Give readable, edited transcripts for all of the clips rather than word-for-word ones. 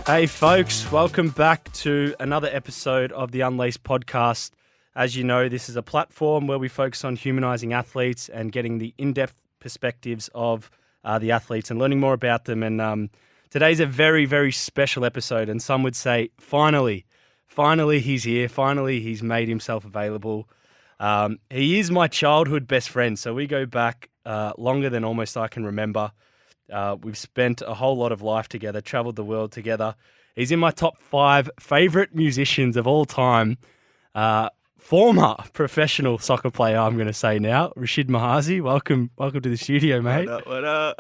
Hey folks, welcome back to another episode of the Unlaced podcast. As you know, this is a platform where we focus on humanizing athletes and getting the in-depth perspectives of the athletes and learning more about them. And today's a very, very special episode, and some would say, finally he's here. Finally, he's made himself available. He is my childhood best friend, so we go back longer than almost I can remember. We've spent a whole lot of life together, traveled the world together. He's in my top 5 favorite musicians of all time. Former professional soccer player, I'm going to say now, Rashid Mahazi. Welcome to the studio, mate. What up?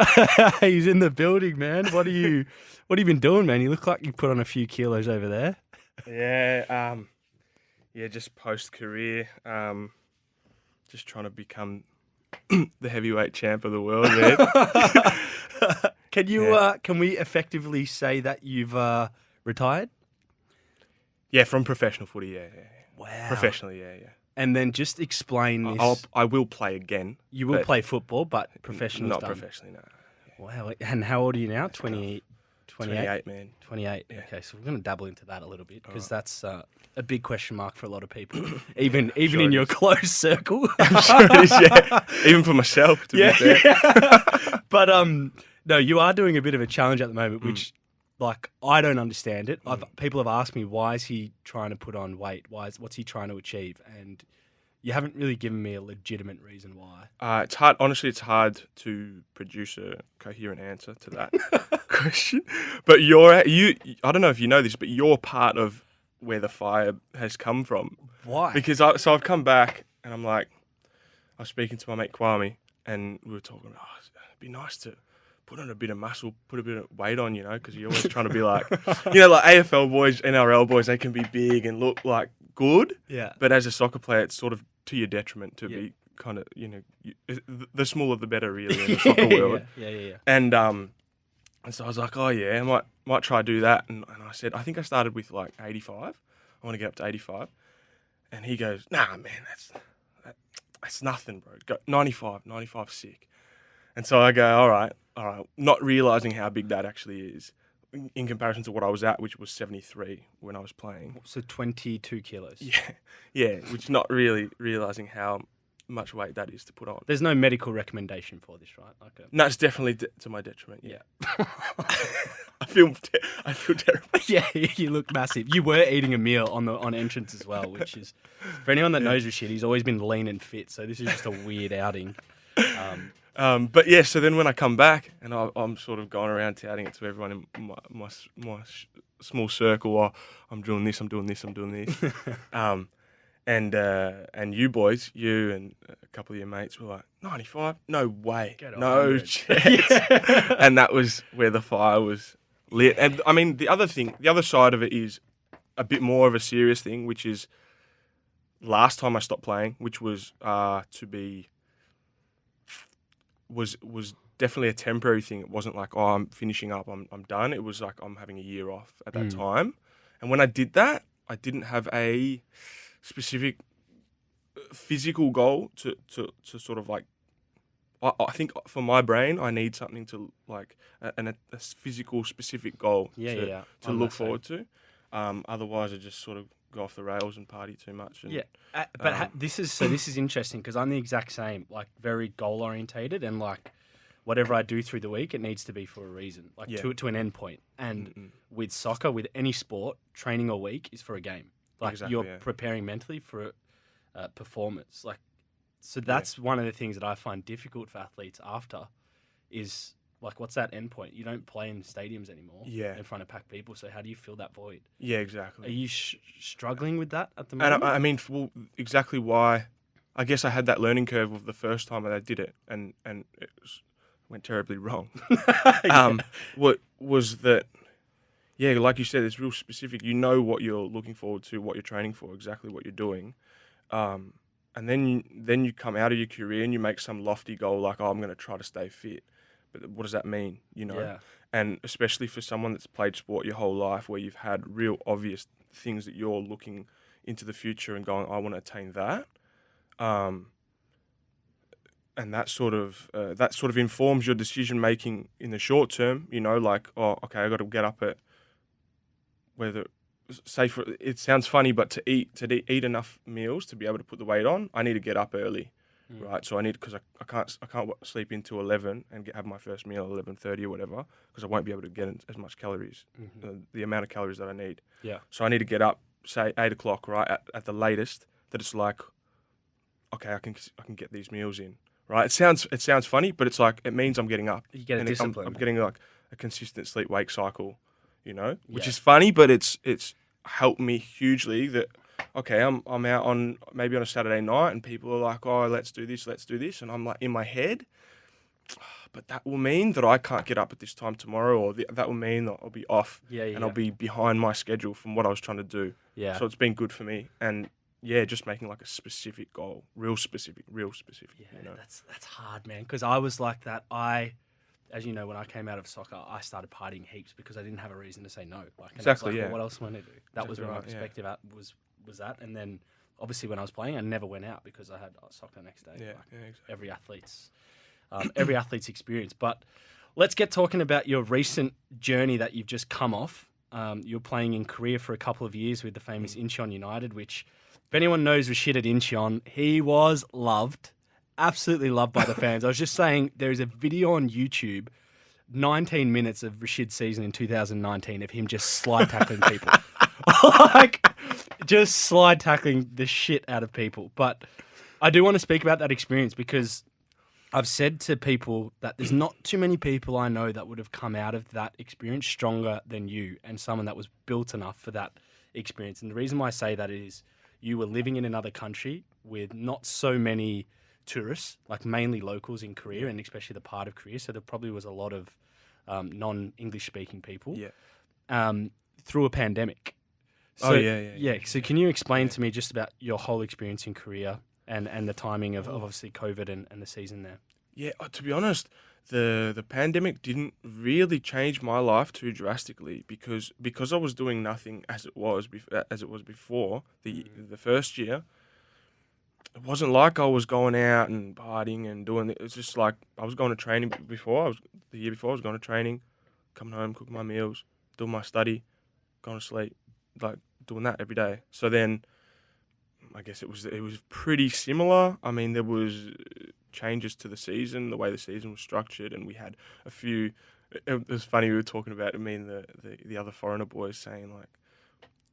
He's in the building, man. What have you been doing, man? You look like you put on a few kilos over there. Yeah, just post-career, just trying to become the heavyweight champ of the world, man. Can we effectively say that you've retired? Yeah, from professional footy, yeah. Wow. Professionally, yeah. And then just explain this. I will play again. You will play football, but professional Not done. professionally, no. Yeah. Wow. And how old are you now? 28? 28, man. 28. Yeah. Okay, so we're going to dabble into that a little bit because that's a big question mark for a lot of people, even Sure in it your is. close circle. I'm sure it is, yeah. Even for myself, to be fair. Yeah. But no, you are doing a bit of a challenge at the moment, which, like, I don't understand it. People have asked me, why is he trying to put on weight? What's he trying to achieve? And you haven't really given me a legitimate reason why. It's hard. Honestly, it's hard to produce a coherent answer to that question. But I don't know if you know this, but you're part of where the fire has come from. Why? Because I've come back and I'm like, I was speaking to my mate Kwame and we were talking, it'd be nice to put on a bit of muscle, put a bit of weight on, because you're always trying to be like, like AFL boys, NRL boys, they can be big and look like good. Yeah. But as a soccer player, it's sort of to your detriment to be kind of, the smaller the better, really, in the soccer world. Yeah. And so I was like, I might try to do that. And I said, I think I started with like 85. I want to get up to 85. And he goes, nah, man, that's nothing, bro. Go 95 sick. And so I go, all right, not realizing how big that actually is in comparison to what I was at, which was 73 when I was playing. So 22 kilos. Yeah, which not really realizing how much weight that is to put on. There's no medical recommendation for this, right? No, it's definitely to my detriment. Yeah. I feel terrible. Yeah, you look massive. You were eating a meal on entrance as well, which is, for anyone that knows Rashid, he's always been lean and fit. So this is just a weird outing. But yeah, so then when I come back and I'm sort of going around touting it to everyone in my small circle, I'm doing this. And you boys, you and a couple of your mates were like, 95? No way. No chance. Yeah. And that was where the fire was lit. And I mean, the other side of it is a bit more of a serious thing, which is last time I stopped playing, which was was definitely a temporary thing. It wasn't like, I'm finishing up, I'm done. It was like I'm having a year off at that time. And when I did that, I didn't have a specific physical goal to sort of like, I think for my brain, I need something to like a physical specific goal to look forward to. Otherwise I just sort of go off the rails and party too much. And, this is interesting because I'm the exact same, like very goal orientated, and like whatever I do through the week, it needs to be for a reason, like to an end point. And with soccer, with any sport, training a week is for a game. Like you're preparing mentally for a performance. Like, so that's one of the things that I find difficult for athletes after is like, what's that end point? You don't play in stadiums anymore in front of packed people. So how do you fill that void? Yeah, exactly. Are you struggling with that at the moment? And I mean, exactly why. I guess I had that learning curve of the first time that I did it, and it went terribly wrong. What was that? Yeah, like you said, it's real specific. You know what you're looking forward to, what you're training for, exactly what you're doing. And then you come out of your career and you make some lofty goal like, I'm going to try to stay fit. But what does that mean, Yeah. And especially for someone that's played sport your whole life where you've had real obvious things that you're looking into the future and going, I want to attain that. And and that sort of informs your decision making in the short term. You know, like, oh, okay, I got to get up at whether say for it sounds funny, but to eat enough meals to be able to put the weight on, I need to get up early, right? So I need because I can't sleep into 11 and have my first meal at 11:30 or whatever because I won't be able to get in as much calories, the amount of calories that I need. Yeah. So I need to get up say 8 o'clock, right, at the latest. That it's like, okay, I can get these meals in, right? It sounds funny, but it's like it means I'm getting up. You get a discipline. I'm getting like a consistent sleep wake cycle, you know, which Yeah. is funny, but it's helped me hugely. That okay, I'm out on maybe on a Saturday night, and people are like, oh, let's do this, and I'm like in my head, but that will mean that I can't get up at this time tomorrow, or that will mean that I'll be off, and I'll be behind my schedule from what I was trying to do. Yeah. So it's been good for me, and yeah, just making like a specific goal, real specific. Yeah, You know? that's hard, man. Because I was like that. As you know, when I came out of soccer, I started partying heaps because I didn't have a reason to say no. Like, and Exactly, I was like, yeah. well, what else am I going to do? That was Exactly where my right, yeah. perspective was that. And then, obviously, when I was playing, I never went out because I had soccer next day. Yeah, Like, yeah, exactly. every athlete's experience. But let's get talking about your recent journey that you've just come off. You were playing in Korea for a couple of years with the famous Incheon United, which, if anyone knows Rashid at Incheon, he was loved, absolutely loved by the fans. I was just saying, there is a video on YouTube, 19 minutes of Rashid's season in 2019 of him just slide tackling people. Like, just slide tackling the shit out of people. But I do want to speak about that experience because I've said to people that there's not too many people I know that would have come out of that experience stronger than you, and someone that was built enough for that experience. And the reason why I say that is you were living in another country with not so many tourists, like mainly locals in Korea, and especially the part of Korea. So there probably was a lot of non-English speaking people through a pandemic. So, yeah. So can you explain to me just about your whole experience in Korea and the timing of obviously COVID and the season there? Yeah, to be honest, the pandemic didn't really change my life too drastically because I was doing nothing as it was before the first year. It wasn't like I was going out and partying and doing it. It's just like I was going to training before. The year before I was going to training, coming home, cooking my meals, doing my study, going to sleep, like doing that every day. So then, I guess it was pretty similar. I mean, there was changes to the season, the way the season was structured, and we had a few. It was funny, we were talking about it. Me and the other foreigner boys saying like,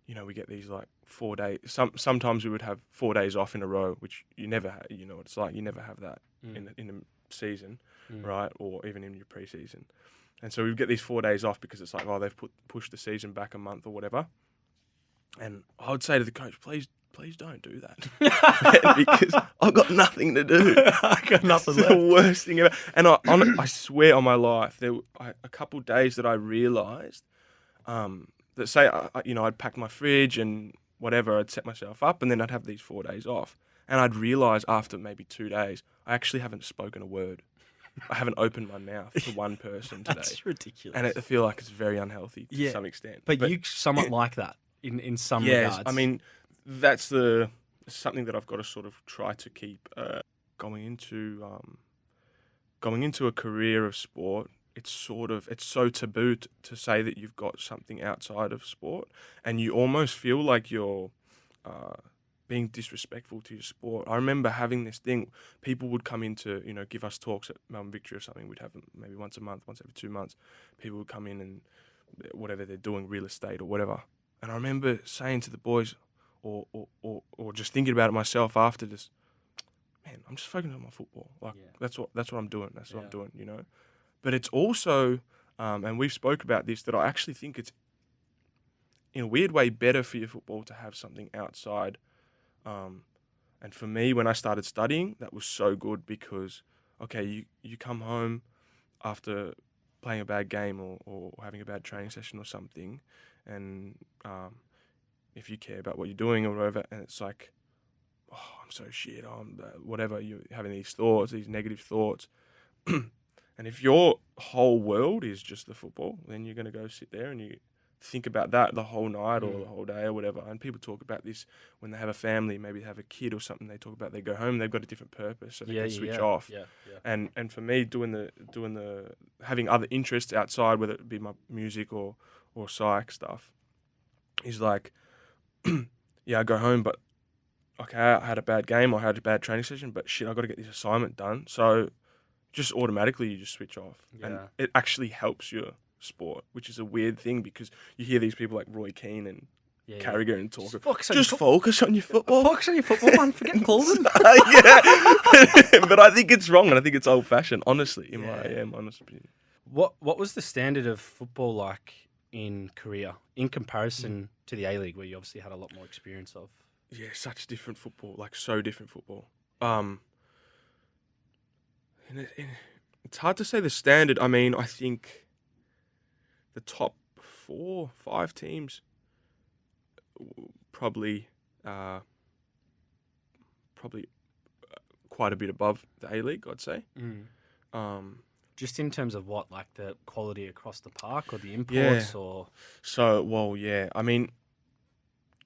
you know, we get these like 4 days. Sometimes we would have 4 days off in a row, which you never have. You know what it's like. You never have that in the season, right? Or even in your preseason. And so we would get these 4 days off because it's like, oh, they've pushed the season back a month or whatever. And I would say to the coach, please don't do that because I've got nothing to do. I got nothing It's left. the worst thing ever. And I swear on my life, there were a couple days that I realised that say, I'd pack my fridge and whatever, I'd set myself up, and then I'd have these 4 days off. And I'd realise after maybe 2 days, I actually haven't spoken a word. I haven't opened my mouth to one person today. That's ridiculous. And I feel like it's very unhealthy to some extent. But you somewhat like that in some yes, regards. I mean, that's something that I've got to sort of try to keep going into a career of sport. It's so taboo to say that you've got something outside of sport, and you almost feel like you're being disrespectful to your sport. I remember having this thing. People would come in to, give us talks at Melbourne Victory or something. We'd have them maybe once a month, once every 2 months. People would come in and whatever they're doing, real estate or whatever. And I remember saying to the boys, or just thinking about it myself after this, man, I'm just focusing on my football. Like that's what I'm doing. That's what I'm doing, But it's also, and we've spoke about this, that I actually think it's in a weird way better for your football to have something outside. And for me, when I started studying, that was so good because, okay, you come home after playing a bad game or having a bad training session or something, and if you care about what you're doing or whatever, and it's like, oh, I'm so shit, whatever, you're having these thoughts, these negative thoughts. And if your whole world is just the football, then you're going to go sit there and think about that the whole night or the whole day or whatever. And people talk about this when they have a family, maybe they have a kid or something. They talk about they go home, they've got a different purpose, so they can switch off. And for me, doing the having other interests outside, whether it be my music or psych stuff, is like, I go home, but okay, I had a bad game or I had a bad training session, but shit, I got to get this assignment done. So just automatically you just switch off, and it actually helps your sport, which is a weird thing because you hear these people like Roy Keane and Carragher and talk. Just focus on your football. Focus on your football, man. Forget Colvin. But I think it's wrong, and I think it's old-fashioned. Honestly, in my honest opinion. What was the standard of football like in Korea in comparison to the A League, where you obviously had a lot more experience of? Yeah, such different football, like so different football. It's hard to say the standard. I mean, I think the top 4-5 teams probably quite a bit above the A League, I'd say. Just in terms of what, like the quality across the park or the imports or? So, I mean,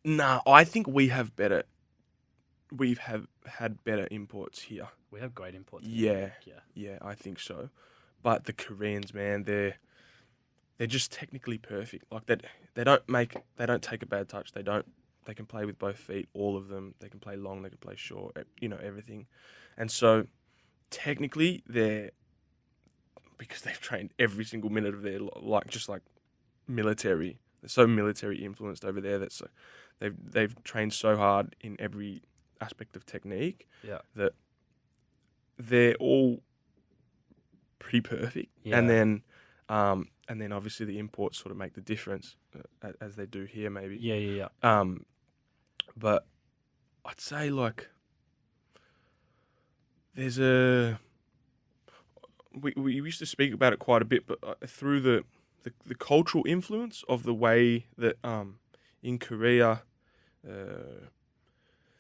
I think we've had better imports here. We have great imports. Yeah, I think so. But the Koreans, man, they're just technically perfect. Like they don't take a bad touch. They can play with both feet, all of them. They can play long, they can play short, everything. And so technically because they've trained every single minute of their just like military. They're so military influenced over there that's they've trained so hard in every aspect of technique that they're all pretty perfect. And then obviously the imports sort of make the difference as they do here maybe. But I'd say like there's we used to speak about it quite a bit, but through the cultural influence of the way that in Korea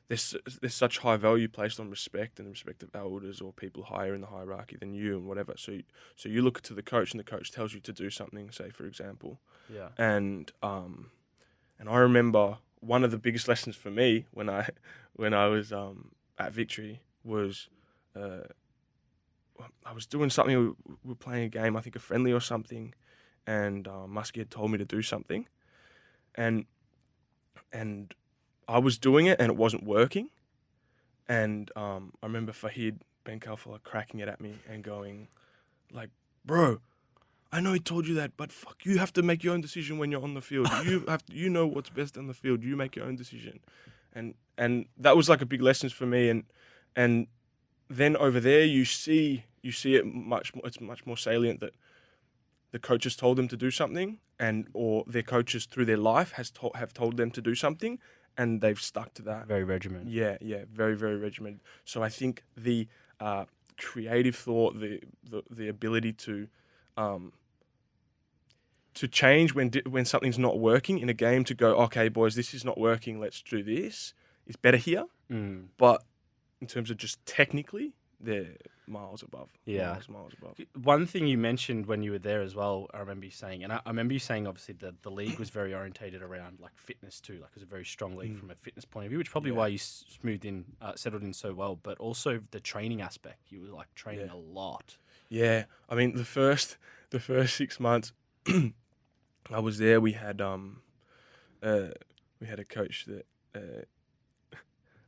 there's such high value placed on respect and the respect of elders or people higher in the hierarchy than you and whatever. So you look to the coach and the coach tells you to do something, say for example. And I remember one of the biggest lessons for me when I was at Victory was I was doing something. We were playing a game, I think a friendly or something, and Muskie had told me to do something, and I was doing it and it wasn't working, and I remember Fahid Ben Kalfala cracking it at me and going, like, bro, I know he told you that, but fuck, you have to make your own decision when you're on the field. You know what's best on the field. You make your own decision, and that was like a big lesson for me. And then over there, you see it much more. It's much more salient that the coaches told them to do something, or their coaches through their life have told them to do something, and they've stuck to that. Very regimented. Yeah, very, very regimented. So I think the creative thought, the ability to change when something's not working in a game, to go, okay, boys, this is not working, let's do this, is better here. But in terms of just technically, they're miles above. Miles above. One thing you mentioned when you were there as well, I remember you saying, and I remember you saying obviously the league was very orientated around like fitness too, like it was a very strong league from a fitness point of view, which is probably why you settled in so well, but also the training aspect. You were like training a lot. Yeah, I mean the first 6 months I was there, we had a coach that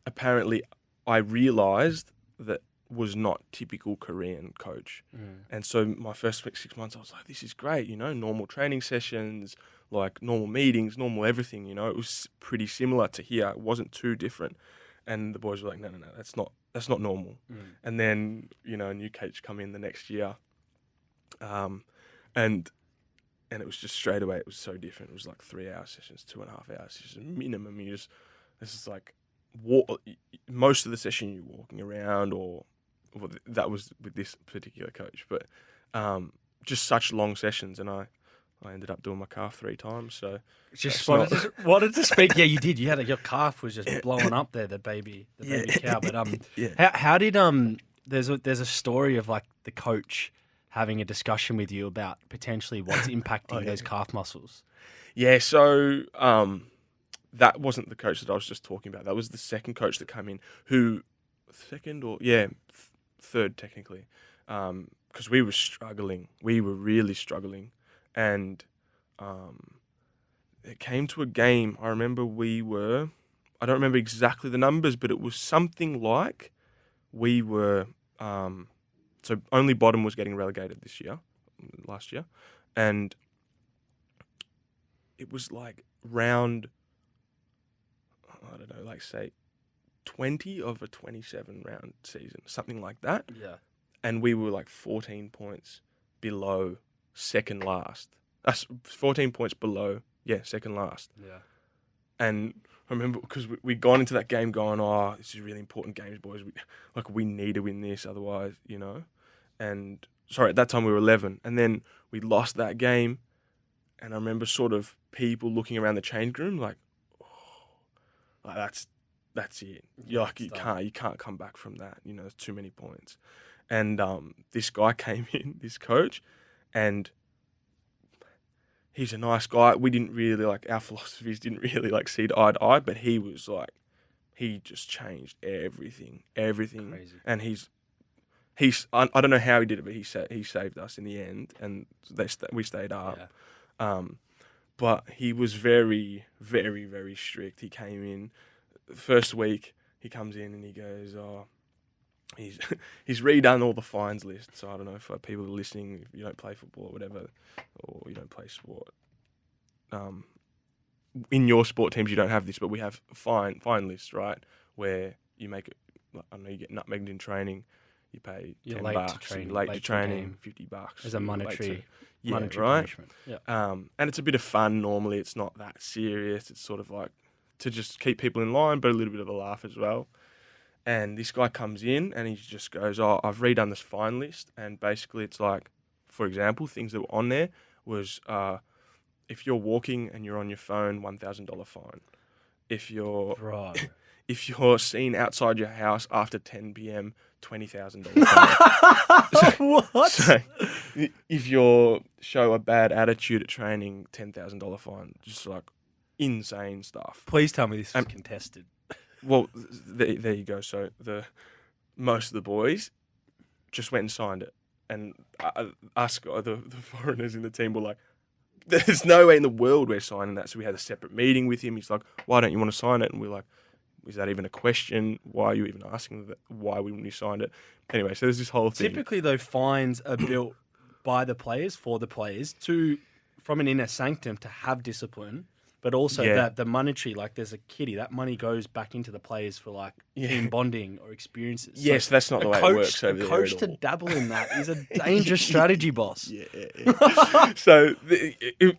apparently I realised that was not typical Korean coach. And so my first 6 months I was like, this is great, normal training sessions, like normal meetings, normal everything, it was pretty similar to here. It wasn't too different. And the boys were like, no, that's not normal. And then, a new coach come in the next year. And it was just straight away, it was so different. It was like 3-hour sessions, 2.5-hour sessions minimum. This is like most of the session you're walking around, or that was with this particular coach, but just such long sessions, and I ended up doing my calf 3 times. So just wanted to speak. Yeah, you did. You had your calf was just blowing up there, the baby cow. But how did there's a story of like the coach having a discussion with you about potentially what's impacting those calf muscles. Yeah, so that wasn't the coach that I was just talking about. That was the second coach that came in, third technically, because we were struggling. We were really struggling, and it came to a game. I remember I don't remember exactly the numbers, but it was something like we were. So only bottom was getting relegated last year, and it was like round, I don't know, like say 20 of a 27 round season, something like that. Yeah. And we were like 14 points below second last. That's 14 points below, second last. Yeah. And I remember because we'd gone into that game going, oh, this is really important games, boys. We need to win this, otherwise, And sorry, at that time we were 11. And then we lost that game. And I remember sort of people looking around the change room like, oh, like that's it. Yeah, You can't come back from that. There's too many points. And this guy came in, this coach, and he's a nice guy. We didn't really our philosophies didn't really see eye to eye, but he was he just changed everything. Crazy. And he's I don't know how he did it, but he saved us in the end, and we stayed up. Yeah. But he was very, very, very strict. He came in the first week. He comes in and he goes, "Oh, he's redone all the fines list." So I don't know for people listening, if you don't play football or whatever, or you don't play sport. In your sport teams, you don't have this, but we have fine lists, right? Where you make it. I don't know, you get nutmegged in training. You pay You're $10. late to training, Late late to to training, game. $50. As a monetary right? punishment. Yeah. And it's a bit of fun. Normally, it's not that serious. It's sort of like to just keep people in line, but a little bit of a laugh as well. And this guy comes in and he just goes, "Oh, I've redone this fine list." And basically, it's like, for example, things that were on there was if you're walking and you're on your phone, $1,000 fine. If you're Right. if you're seen outside your house after 10 p.m., $20,000 fine. What? So, if you show a bad attitude at training, $10,000 fine. Just insane stuff. Please tell me this was contested. Well, there you go. So most of the boys just went and signed it, and us, the foreigners in the team, were like, "There's no way in the world we're signing that." So we had a separate meeting with him. He's like, "Why don't you want to sign it?" And we're like, "Is that even a question? Why are you even asking that? Why wouldn't you sign it?" Anyway, so there's this whole thing. Typically, though, fines are built by the players for the players from an inner sanctum to have discipline. But also that the monetary, there's a kitty, that money goes back into the players for team bonding or experiences. Yes, so that's not the way it works over there. A coach to dabble in that is a dangerous strategy, boss. Yeah. So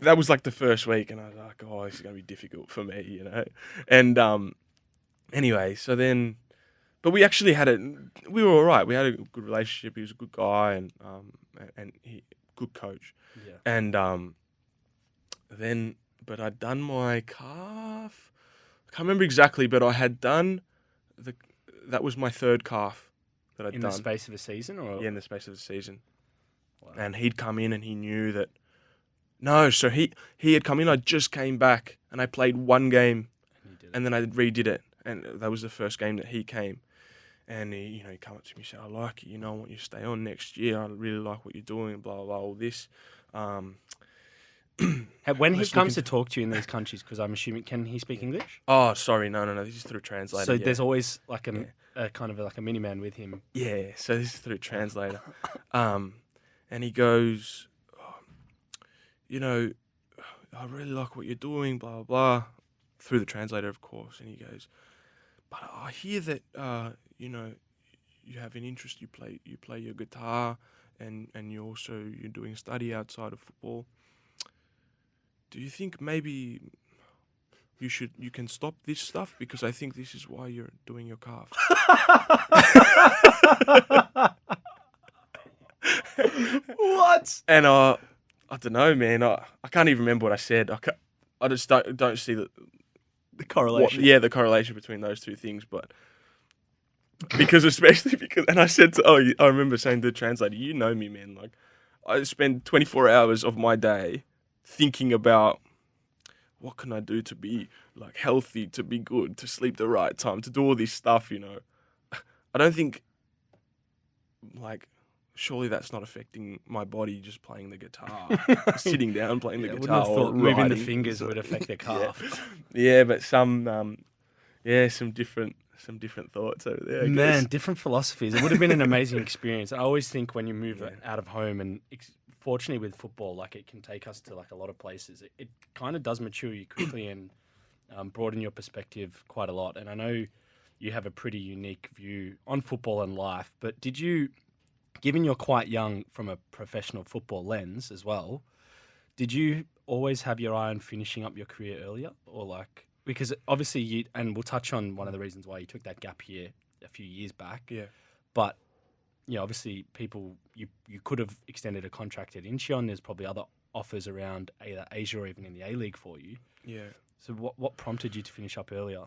that was the first week, and I was like, "Oh, this is going to be difficult for me," And anyway, so then, but we actually we were all right. We had a good relationship. He was a good guy, and he good coach. Yeah. And then. But I'd done my calf. I can't remember exactly, but I had done that was my third calf that I'd done. In the space of a season? Or? Yeah, in the space of a season. Wow. And he'd come in and he knew that... No, so he had come in, I just came back and I played one game and then I redid it. And that was the first game that he came. And he came up to me and said, "I like it, I want you to stay on next year. I really like what you're doing, blah, blah, blah, all this." When he comes to talk to you in these countries, because I'm assuming, can he speak English? Oh, sorry, no. This is through translator. So there's always a kind of a mini man with him. Yeah, so this is through translator. And he goes, "I really like what you're doing, blah, blah, blah," through the translator, of course. And he goes, "But I hear that, you have an interest, you play your guitar, and you're doing a study outside of football. Do you think maybe you can stop this stuff? Because I think this is why you're doing your calf." What? And I don't know, man. I can't even remember what I said. I just don't see the correlation. The correlation between those two things. But especially because, and I said I remember saying to the translator, "You know me, man. I spend 24 hours of my day thinking about what can I do to be like healthy, to be good, to sleep the right time, to do all this stuff, you know. I don't think, like, surely that's not affecting my body just playing the guitar, sitting down playing the I guitar, wouldn't have or thought moving the writing. fingers would affect the Yeah. calf. Yeah, but some different thoughts over there, I Man, guess. different philosophies. It would have been an amazing experience. I always think when you move Yeah. out of home, and fortunately with football, like it can take us to like a lot of places. It kind of does mature you quickly and broaden your perspective quite a lot. And I know you have a pretty unique view on football and life. But did you, given you're quite young from a professional football lens as well, did you always have your eye on finishing up your career earlier, or like? Because obviously you, and we'll touch on one of the reasons why you took that gap year a few years back. Yeah. But, you know, obviously people, you could have extended a contract at Incheon. There's probably other offers around either Asia or even in the A-League for you. Yeah. So what prompted you to finish up earlier?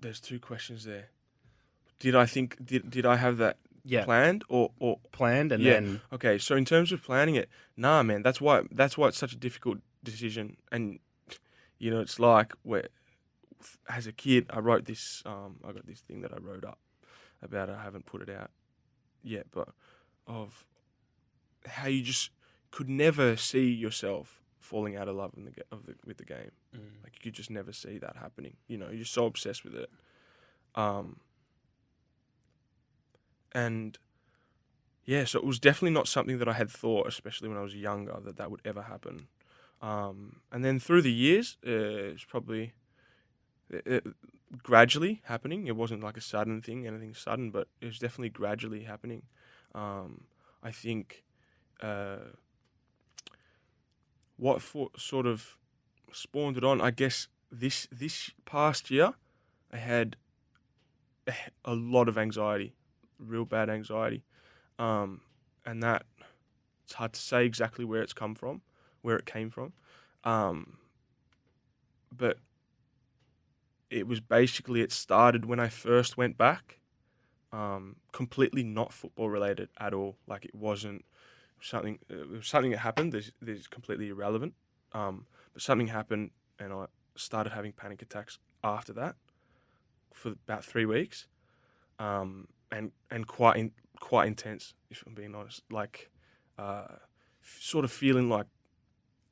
There's two questions there. Did I have that Yeah. planned or Planned and yeah. then... Okay, so in terms of planning it, nah, man, that's why it's such a difficult decision. And you know, it's like where as a kid, I wrote this. I got this thing that I wrote up about it. I haven't put it out yet, but of how you just could never see yourself falling out of love with the game. Like you could just never see that happening. You know, you're so obsessed with it. And yeah, so it was definitely not something that I had thought, especially when I was younger, that would ever happen. And then through the years, it's probably gradually happening. It wasn't like a sudden thing, anything sudden, but it was definitely gradually happening. I think what sort of spawned it on, I guess this past year, I had a lot of anxiety, real bad anxiety. And that, it's hard to say exactly where it came from. But it was basically, it started when I first went back, completely not football related at all. Like it was something that happened. There's completely irrelevant. But something happened and I started having panic attacks after that for about 3 weeks. And quite intense, if I'm being honest. Like, sort of feeling like,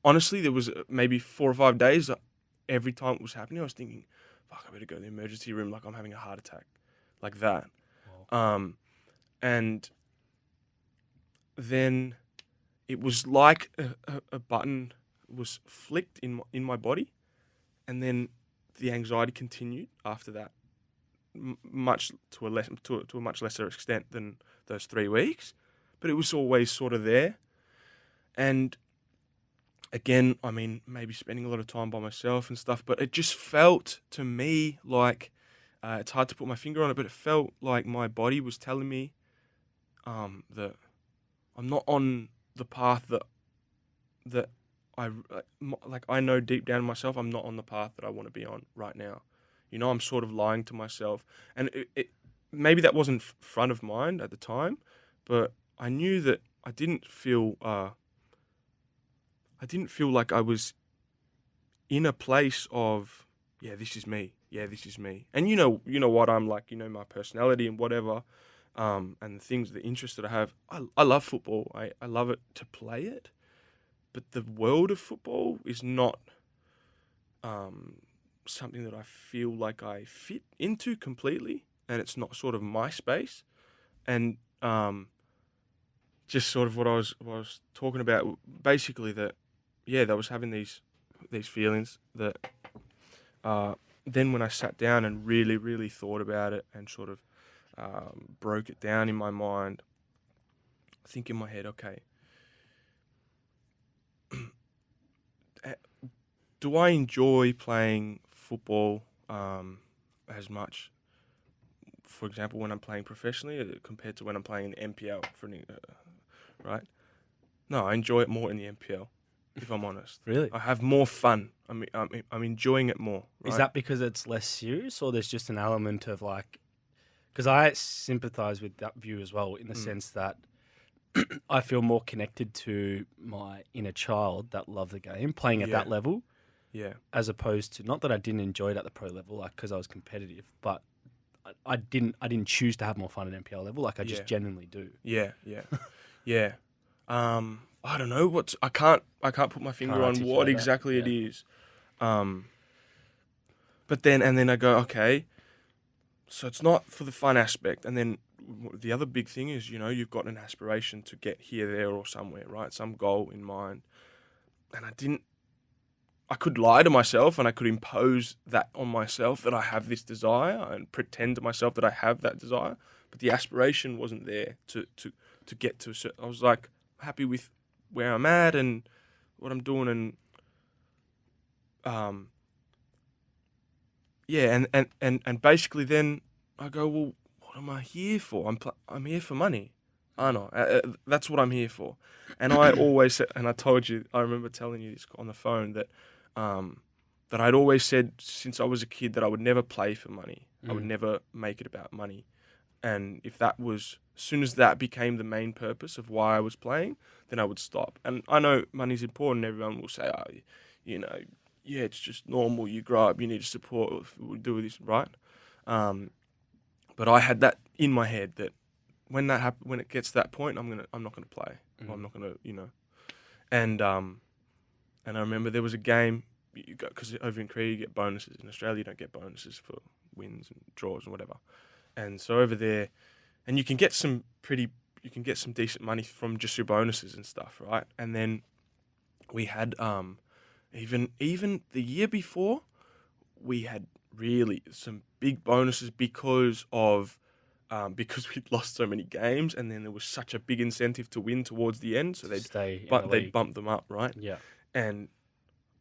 honestly, there was maybe 4 or 5 days that every time it was happening, I was thinking, fuck, I better go to the emergency room, like I'm having a heart attack, like that. Wow. And then it was like a button was flicked in my body, and then the anxiety continued after that. Much to a much lesser extent than those 3 weeks, but it was always sort of there. And again, I mean, maybe spending a lot of time by myself and stuff, but it just felt to me like it's hard to put my finger on it, but it felt like my body was telling me that I'm not on the path that I know deep down in myself I'm not on the path that I want to be on right now. You know, I'm sort of lying to myself. And it maybe that wasn't front of mind at the time, but I knew that I didn't feel like I was in a place of, yeah, this is me. Yeah, this is me. And you know what I'm like, you know, my personality and whatever, and the things, the interests that I have. I love football. I love it to play it. But the world of football is not something that I feel like I fit into completely, and it's not sort of my space. And just sort of what I was talking about, basically that, yeah, I was having these feelings that then when I sat down and really, really thought about it and sort of broke it down in my mind, I think in my head, okay, do I enjoy playing football as much, for example, when I'm playing professionally compared to when I'm playing in the NPL, right? No, I enjoy it more in the NPL, if I'm honest. Really? I have more fun. I'm enjoying it more. Right? Is that because it's less serious, or there's just an element of like... Because I sympathise with that view as well, in the sense that I feel more connected to my inner child that loved the game, playing at that level, as opposed to, not that I didn't enjoy it at the pro level, like because I was competitive, but I didn't choose to have more fun at NPL level, like I just genuinely do. Yeah. I don't know I can't put my finger on what exactly it is. But then I go, okay, so it's not for the fun aspect. And then the other big thing is, you've got an aspiration to get here, there, or somewhere, right? Some goal in mind. And I could lie to myself and I could impose that on myself that I have this desire and pretend to myself that I have that desire. But the aspiration wasn't there to get to a certain, I was like happy with where I'm at and what I'm doing and and basically then I go, well, what am I here for? I'm here for money. I know. That's what I'm here for. And I always said, and I told you, I remember telling you this on the phone that I'd always said since I was a kid that I would never play for money. I would never make it about money. And if that was, as soon as that became the main purpose of why I was playing, then I would stop. And I know money's important. Everyone will say, it's just normal. You grow up, you need to support, we'll do this, right? But I had that in my head that when it gets to that point, I'm not gonna play. Or I'm not gonna, And I remember there was a game, because over in Korea you get bonuses. In Australia you don't get bonuses for wins and draws and whatever. And so over there, and you can get some decent money from just your bonuses and stuff, right? And then we had even the year before, we had really some big bonuses because we'd lost so many games, and then there was such a big incentive to win towards the end, so they'd bump them up, right? Yeah. And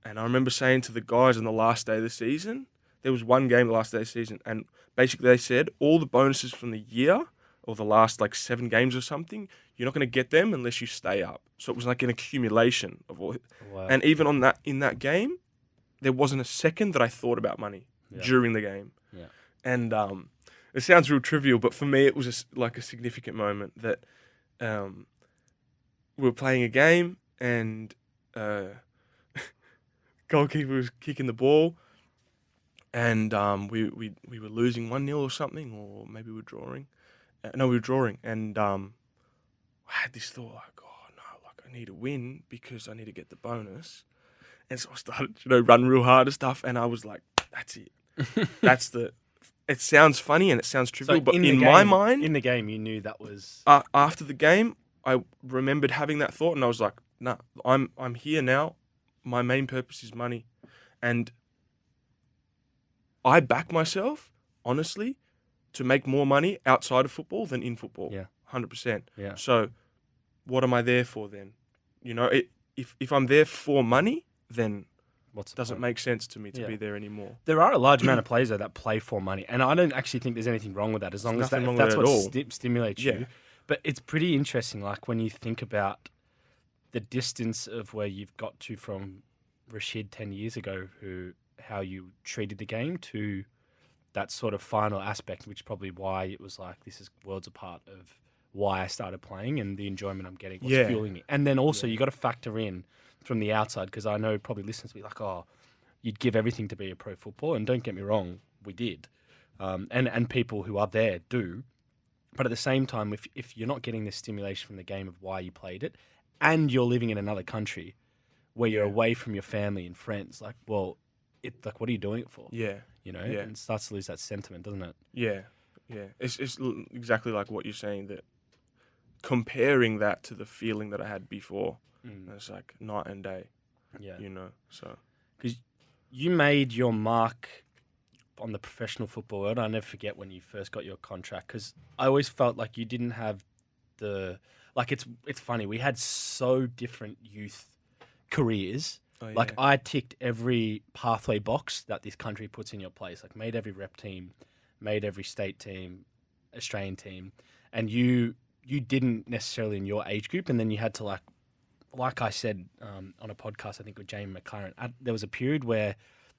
I remember saying to the guys on the last day of the season, there was one game the last day of the season, and basically they said all the bonuses from the year or the last 7 games or something, you're not going to get them unless you stay up. So it was like an accumulation of all. Wow. And even in that game, there wasn't a second that I thought about money during the game. Yeah. And it sounds real trivial, but for me it was a significant moment that we were playing a game and goalkeeper was kicking the ball, and we were losing 1-0 or something, or maybe we were drawing. No, we were drawing, and I had this thought I need to win because I need to get the bonus, and so I started run real hard and stuff, and I was like, that's it, It sounds funny and it sounds trivial, but in my mind, in the game, you knew that was after the game, I remembered having that thought, and I was like, nah, I'm here now. My main purpose is money, and I back myself, honestly, to make more money outside of football than in football. Yeah. 100%. Yeah. So what am I there for then? If I'm there for money, then it doesn't make sense to me to be there anymore. There are a large amount of players, though, that play for money, and I don't actually think there's anything wrong with that, as long as that's what stimulates you. But it's pretty interesting, when you think about the distance of where you've got to from Rashid 10 years ago, how you treated the game, to that sort of final aspect, which is probably why it was this is worlds apart of why I started playing and the enjoyment I'm getting, what's fueling me. And then also you got to factor in from the outside, because I know probably listeners will be like, oh, you'd give everything to be a pro footballer, and don't get me wrong, we did. And people who are there do. But at the same time, if you're not getting this stimulation from the game of why you played it, and you're living in another country where you're away from your family and friends, what are you doing it for? Yeah. And it starts to lose that sentiment, doesn't it? Yeah. It's exactly like what you're saying, that comparing that to the feeling that I had before, it's like night and day. Yeah. So. Because you made your mark on the professional football world. I'll never forget when you first got your contract, because I always felt like you didn't have it's funny, we had so different youth careers. Oh, yeah. I ticked every pathway box that this country puts in your place. Made every rep team, made every state team, Australian team, and you didn't necessarily in your age group. And then you had to like I said on a podcast, I think with Jamie McLaren, there was a period where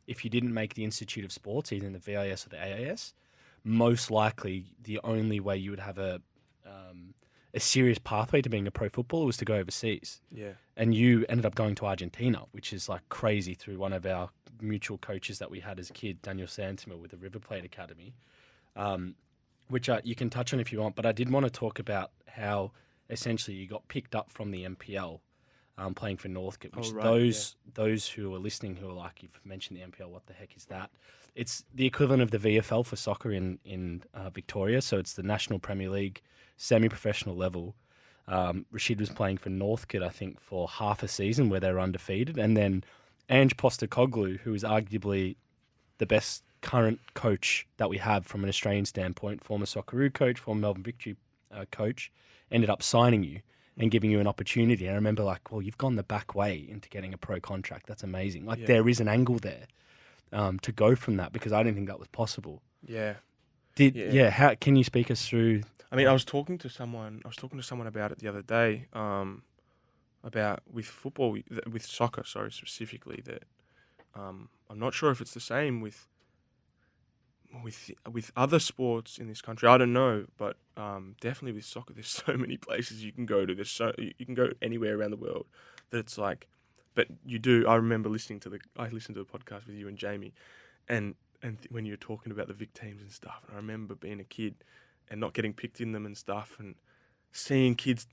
if you didn't make the Institute of Sports, either in the VIS or the AIS, most likely the only way you would have a a serious pathway to being a pro footballer was to go overseas. Yeah. And you ended up going to Argentina, which is like crazy, through one of our mutual coaches that we had as a kid, Daniel Santimer, with the River Plate Academy, which you can touch on if you want. But I did want to talk about how essentially you got picked up from the MPL, playing for Northcote, which those who are listening who are like, you've mentioned the MPL, what the heck is that? It's the equivalent of the VFL for soccer in Victoria. So it's the National Premier League semi-professional level. Rashid was playing for Northcote, I think, for half a season where they were undefeated. And then Ange Postecoglou, who is arguably the best current coach that we have from an Australian standpoint, former Socceroo coach, former Melbourne Victory coach, ended up signing you and giving you an opportunity. And I remember like, well, you've gone the back way into getting a pro contract. That's amazing. Like there is an angle there to go from that, because I didn't think that was possible. Yeah. How can you speak us through? I mean, I was talking to someone about it the other day, about with football, with soccer, sorry, specifically, that I'm not sure if it's the same with other sports in this country. I don't know, but definitely with soccer, there's so many places you can go to. You can go anywhere around the world that it's like, but you do. I remember listening to the podcast with you and Jamie, and when you were talking about the Vic teams and stuff, and I remember being a kid and not getting picked in them and stuff, and seeing kids,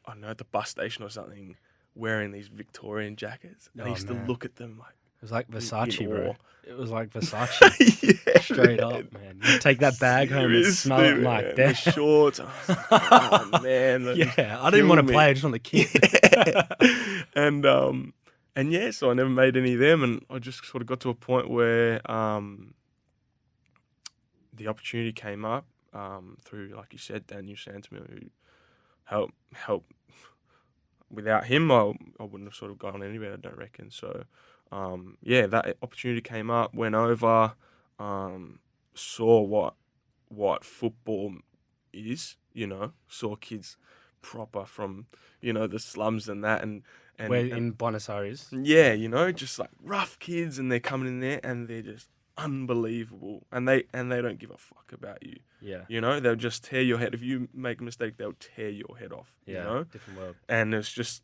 I don't know, at the bus station or something, wearing these Victorian jackets. And I used to look at them like, it was like Versace, bro. awe. It was like Versace. Yeah, straight up, man. You take that bag home and smell it like the that. shorts. I was like, oh man. Yeah, I didn't want to play. I just want the kid. And yeah, so I never made any of them, and I just sort of got to a point where the opportunity came up through, like you said, Daniel Santimer, who helped. Without him, I wouldn't have sort of gone anywhere, I don't reckon. So, that opportunity came up, went over, saw what football is, saw kids proper from, the slums and that, and in Buenos Aires. Yeah, just like rough kids, and they're coming in there and they're just unbelievable, and they don't give a fuck about you. Yeah. They'll just tear your head. If you make a mistake, they'll tear your head off. Yeah, different world. And it's just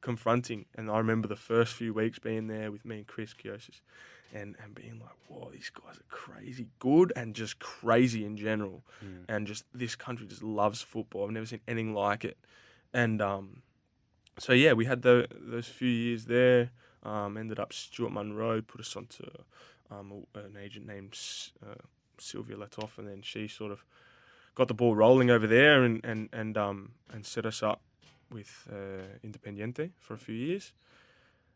confronting. And I remember the first few weeks being there with me and Chris Kiosis, and being like, whoa, these guys are crazy good, and just crazy in general. And just this country just loves football. I've never seen anything like it. And so yeah, we had those few years there. Ended up Stuart Munro put us onto an agent named Sylvia Latoff, and then she sort of got the ball rolling over there and set us up with Independiente for a few years.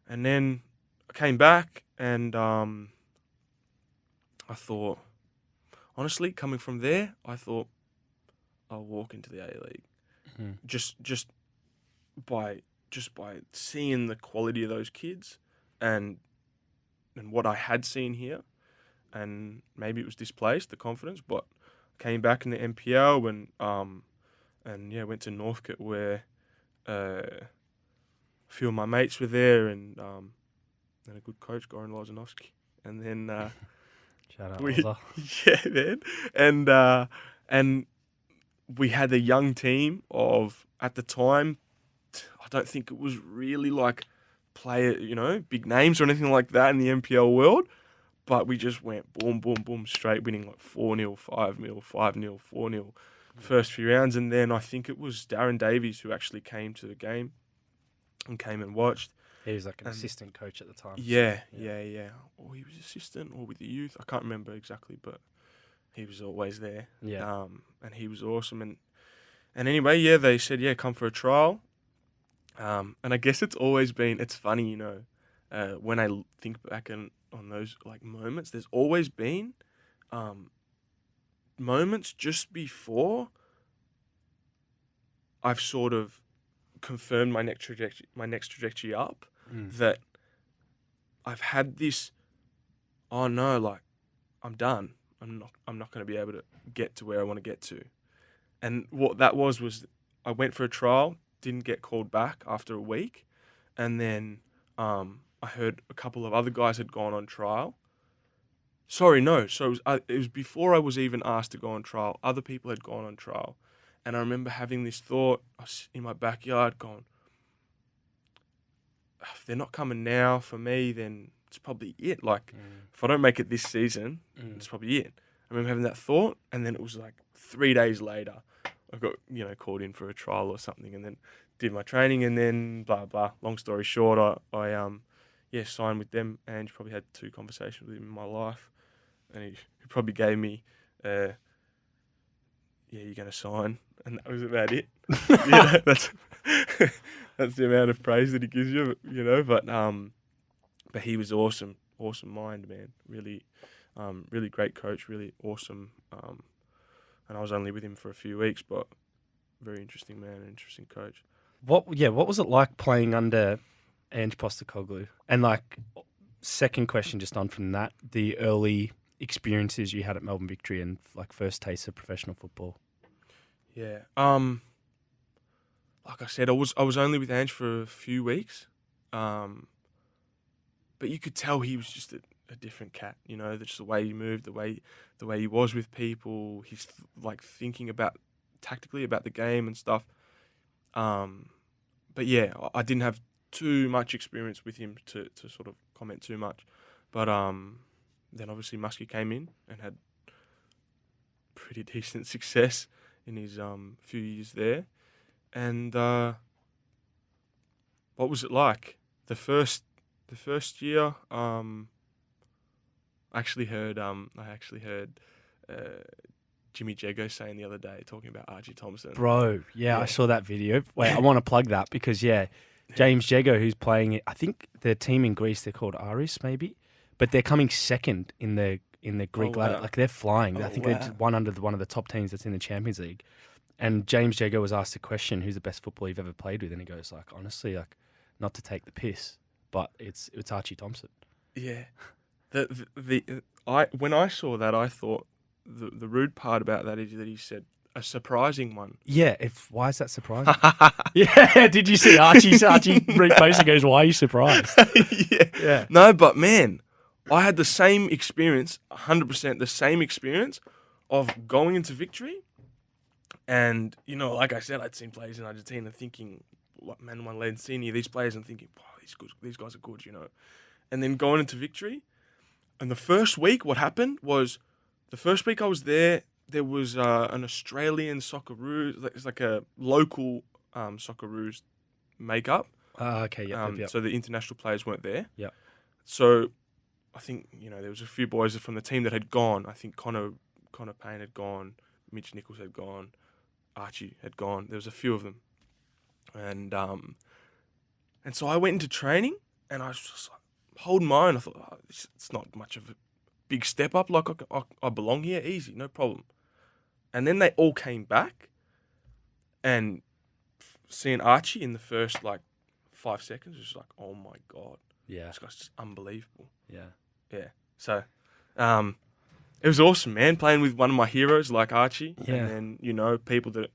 And then I came back, and I thought, honestly, coming from there, I thought I'll walk into the A League. Just by seeing the quality of those kids and what I had seen here, and maybe it was displaced, the confidence, but came back in the MPL and went to Northcote, where a few of my mates were there, and a good coach, Goran Lozanovsky, and then shout out Loza. Yeah, man, and we had a young team of, at the time, I don't think it was really like player, big names or anything like that in the MPL world, but we just went boom, boom, boom, straight winning like 4-0, 5-0, 5-0, 4-0 first few rounds. And then I think it was Darren Davies who actually came to the game and came and watched. He was like an assistant coach at the time. Yeah. Or he was assistant or with the youth. I can't remember exactly, but he was always there. Yeah. And he was awesome. And anyway, they said, come for a trial. And I guess it's always been, it's funny, when I think back on those like moments, there's always been moments just before I've sort of confirmed my next trajectory up, that I've had this, oh no, like I'm done. I'm not going to be able to get to where I want to get to. And what that was I went for a trial, didn't get called back after a week, and then I heard a couple of other guys had gone on trial. Sorry, no. So it was before I was even asked to go on trial. Other people had gone on trial, And I remember having this thought. I was in my backyard going, if they're not coming now for me, then it's probably it. Like, if I don't make it this season, it's probably it. I remember having that thought, and then it was like 3 days later, I got, called in for a trial or something, and then did my training, and then blah, blah. Long story short, I signed with them, and probably had 2 conversations with him in my life. And he probably gave me, you're going to sign. And that was about it. That's the amount of praise that he gives you, but he was awesome mind, man. Really, really great coach, really awesome. And I was only with him for a few weeks, but very interesting man, interesting coach. What was it like playing under Ange Postecoglou? And like, second question just on from that, the early experiences you had at Melbourne Victory and like first taste of professional football. Yeah. Like I said, I was only with Ange for a few weeks, but you could tell he was just a different cat. Just the way he moved, the way he was with people. He's like thinking tactically about the game and stuff. But yeah, I didn't have too much experience with him to sort of comment too much. But then obviously Muskie came in and had pretty decent success in his few years there. And what was it like? The first year, I actually heard Jimmy Jago saying the other day, talking about Archie Thompson. Bro, yeah, I saw that video. Wait, I want to plug that because James Jago, who's playing it, I think the team in Greece, they're called Aris maybe, but they're coming second in the Greek ladder. Like they're flying. I think they're just one of the top teams that's in the Champions League. And James Jago was asked the question, who's the best footballer you've ever played with? And he goes, like, honestly, like, not to take the piss, but it's Archie Thompson. Yeah. When I saw that, I thought the rude part about that is that he said a surprising one. Yeah. Why is that surprising? Yeah. Did you see Archie repost and goes, why are you surprised? Yeah. No, but man, I had the same experience, 100% the same experience of going into Victory. And, like I said, I'd seen players in Argentina thinking, Manuel Lanzini, these players, and thinking, wow, these guys are good, And then going into Victory, and the first week, what happened was, the first week I was there was an Australian Socceroos, it's like a local Socceroos makeup. Okay, yeah. So the international players weren't there. Yeah. So I think, there was a few boys from the team that had gone. I think Connor Payne had gone, Mitch Nichols had gone, Archie had gone. There was a few of them. And so I went into training, and I was just like, holding my own. I thought, it's not much of a big step up. Like, I belong here, easy, no problem. And then they all came back, and seeing Archie in the first, 5 seconds, was just like, oh my God. Yeah. This guy's just unbelievable. Yeah. Yeah. So, it was awesome, man, playing with one of my heroes like Archie. Yeah. And then, people that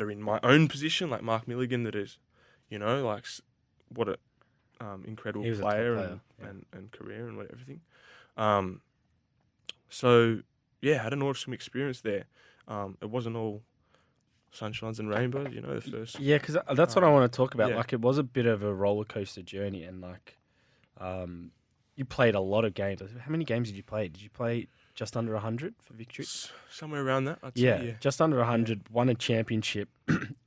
are in my own position, like Mark Milligan, that is, what a incredible player and career and everything. So, yeah, had an awesome experience there. It wasn't all sunshines and rainbows, the first. Yeah, because that's what I want to talk about. Yeah. Like, it was a bit of a roller coaster journey, and you played a lot of games. How many games did you play? Did you play just under 100 for Victory? Somewhere around that, I'd say. Yeah, just under 100, won a championship.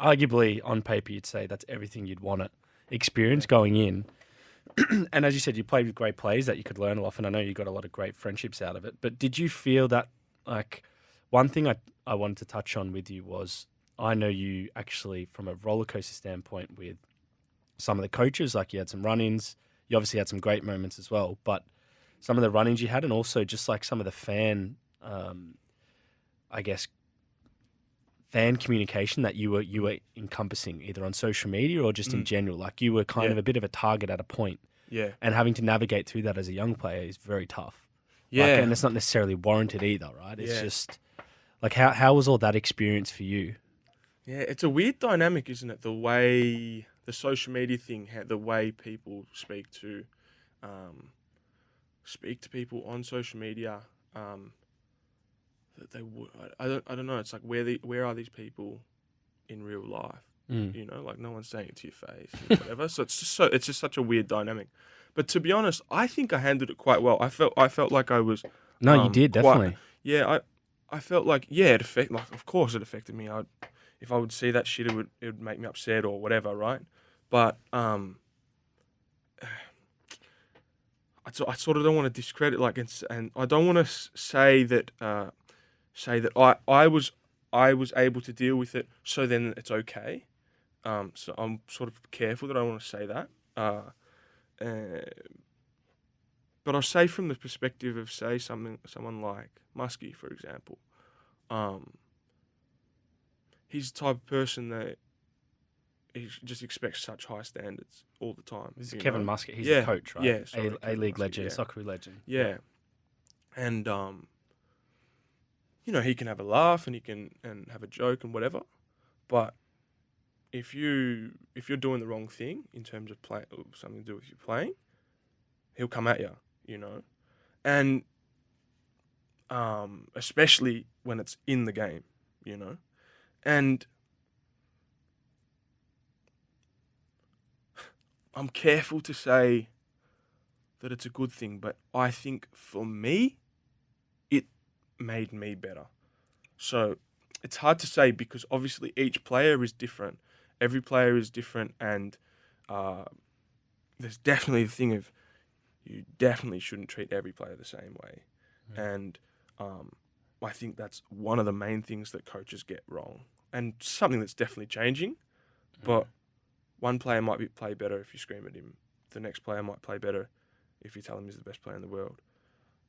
Arguably, on paper, you'd say that's everything you'd want to experience going in. And as you said, you played with great players that you could learn a lot, and I know you got a lot of great friendships out of it. But did you feel that, one thing I wanted to touch on with you was, I know you actually, from a roller coaster standpoint with some of the coaches, you had some run-ins, you obviously had some great moments as well, but some of the run-ins you had, and also just some of the fan communication that you were encompassing, either on social media or just in general. You were kind of a bit of a target at a point. Yeah. And having to navigate through that as a young player is very tough. Yeah. And it's not necessarily warranted either, right? It's just, how was all that experience for you? Yeah, it's a weird dynamic, isn't it? The way the social media thing, the way people speak to people on social media, that they would. I don't know. It's like where are these people in real life? You know, like no one's saying it to your face, and whatever. So it's just such a weird dynamic. But to be honest, I think I handled it quite well. I felt like I was. No, you did, quite, definitely. Yeah, I felt like it like of course it affected me. If I would see that shit, it would make me upset or whatever, right? But I sort of don't want to discredit and I don't want to say that I was able to deal with it, so then it's okay. So I'm sort of careful that I want to say that. But I'll say from the perspective of someone like Muskie, for example. He's the type of person that he just expects such high standards all the time. This is Kevin Muscat. He's a coach, right? Yeah, sorry, A-League Muscat, legend, yeah. soccer legend. Yeah. And you know, he can have a laugh and he can have a joke and whatever, but if you're doing the wrong thing in terms of play or something to do with your playing, he'll come at you, you know, and especially when it's in the game, you know, and I'm careful to say that it's a good thing, but I think for me, it made me better. So it's hard to say because obviously each player is different. Every player is different, and there's definitely the thing of you definitely shouldn't treat every player the same way. And I think that's one of the main things that coaches get wrong, and something that's definitely changing. But one player might play better if you scream at him. The next player might play better if you tell him he's the best player in the world,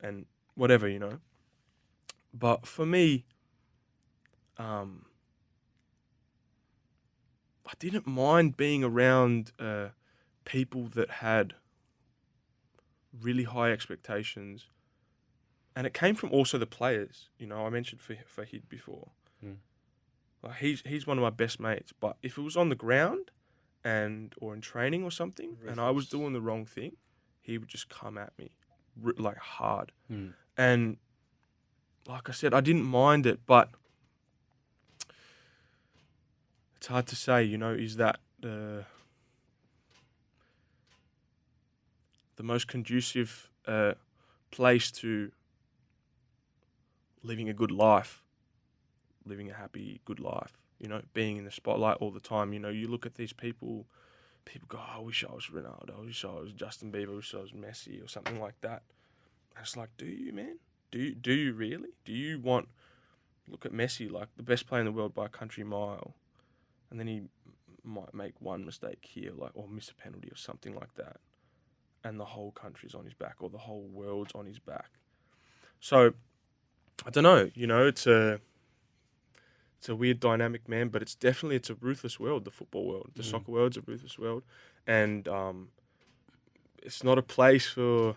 and whatever, you know. But for me, I didn't mind being around people that had really high expectations, and it came from also the players. You know, I mentioned Fahid before. Like he's one of my best mates, but if it was on the ground or in training or something, and I was doing the wrong thing, he would just come at me like hard. And like I said, I didn't mind it, but it's hard to say, you know, is that the most conducive place to living a good life, living a happy, good life, you know, being in the spotlight all the time. You know, you look at these people go, oh, I wish I was Ronaldo, I wish I was Justin Bieber, I wish I was Messi or something like that. And it's like, do you, man? Do you really? Do you want, look at Messi, like the best player in the world by a country mile, and then he might make one mistake here, like, or miss a penalty or something like that, and the whole country's on his back, or the whole world's on his back. So, I don't know, you know, it's a weird dynamic, man, but it's a ruthless world, the football world. The soccer world's a ruthless world, and it's not a place for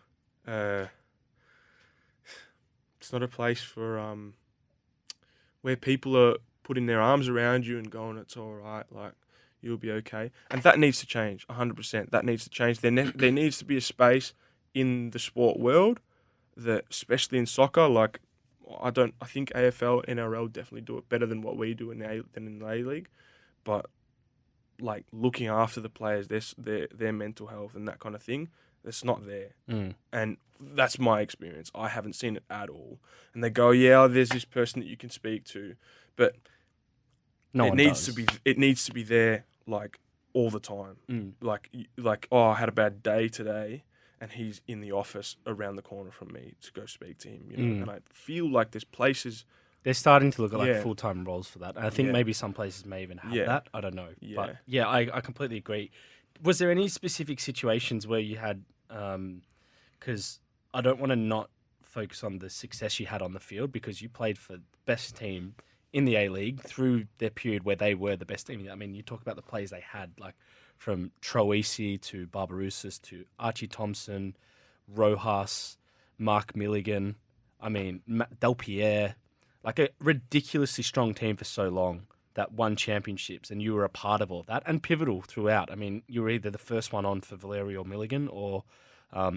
where people are putting their arms around you and going, it's all right, like, you'll be okay. And that needs to change, 100%. That needs to change. There needs to be a space in the sport world that, especially in soccer, like, I think AFL, NRL definitely do it better than what we do in the A-League. But, like, looking after the players, their mental health and that kind of thing, it's not there. And that's my experience. I haven't seen it at all. And they go, yeah, there's this person that you can speak to. But it needs to be there, like, all the time. Like, oh, I had a bad day today, and he's in the office around the corner from me to go speak to him, you know. And I feel like there's places. They're starting to look at like full-time roles for that. And I think Yeah. maybe some places may even have that. I don't know. Yeah. But yeah, I completely agree. Was there any specific situations where you had, because I don't want to not focus on the success you had on the field, because you played for the best team in the A-League through their period where they were the best team. I mean, you talk about the players they had, like from Troisi to Barbarouses to Archie Thompson, Rojas, Mark Milligan, I mean, Del Pierre, like a ridiculously strong team for so long that won championships, and you were a part of all that and pivotal throughout. I mean, you were either the first one on for Valerio Milligan or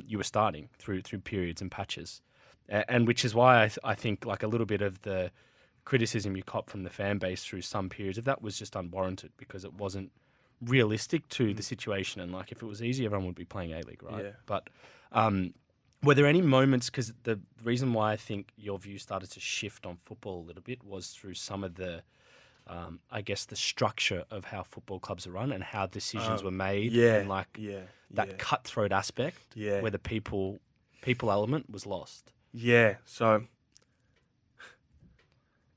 you were starting through periods and patches. And which is why I think like a little bit of the criticism you cop from the fan base through some periods of that was just unwarranted because it wasn't realistic to the situation. And like if it was easy, everyone would be playing A-League, right? Yeah. But were there any moments, because the reason why I think your view started to shift on football a little bit was through some of the, I guess, the structure of how football clubs are run and how decisions were made, and like that cutthroat aspect, where the people element was lost. Yeah, so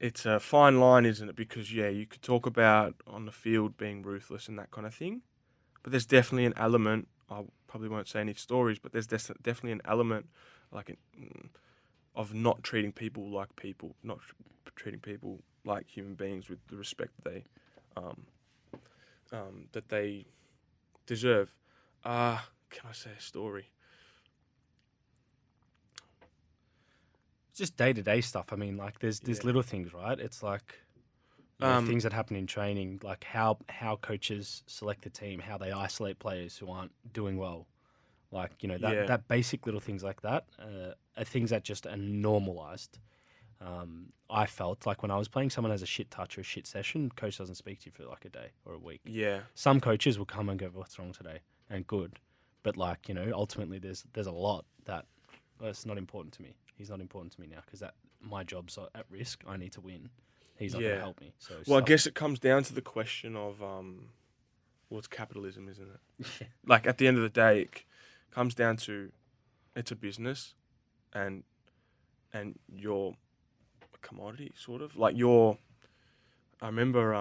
it's a fine line, isn't it? Because you could talk about on the field being ruthless and that kind of thing, but there's definitely an element. I probably won't say any stories, but there's definitely an element of not treating people like people, not treating people like human beings with the respect that they deserve. Can I say a story? Just day-to-day stuff. I mean, like there's little things, right? It's like things that happen in training, like how coaches select the team, how they isolate players who aren't doing well. Like, that basic little things like that are things that just are normalized. I felt like when I was playing, someone has a shit touch or a shit session, coach doesn't speak to you for like a day or a week. Yeah. Some coaches will come and go, what's wrong today? And good. But like, ultimately there's a lot that it's not important to me. He's not important to me now because my job's at risk. I need to win. He's not going to help me. So I guess it comes down to the question of it's capitalism, isn't it? Like at the end of the day, it comes down to it's a business, and you're a commodity, sort of. Like I remember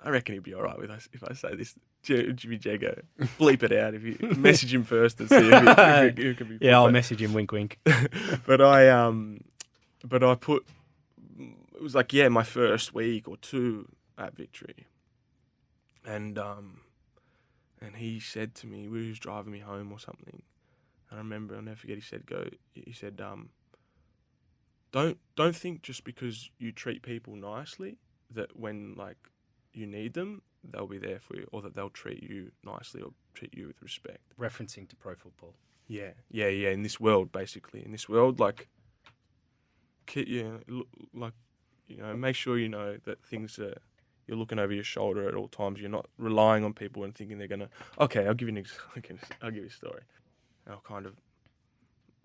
I reckon he'd be all right with us if I say this. Jimmy Jago, bleep it out if you message him first and see if it can be. Yeah, I'll message him. Wink, wink. But I put it was like my first week or two at Victory, and he said to me, he was driving me home or something, and I remember, I'll never forget. He said, don't think just because you treat people nicely that when like you need them, they'll be there for you, or that they'll treat you nicely or treat you with respect. Referencing to pro football. Yeah. In this world, basically, like, make sure you know that things are. You're looking over your shoulder at all times. You're not relying on people and thinking they're gonna. Okay, I'll give you I'll give you a story. And I'll kind of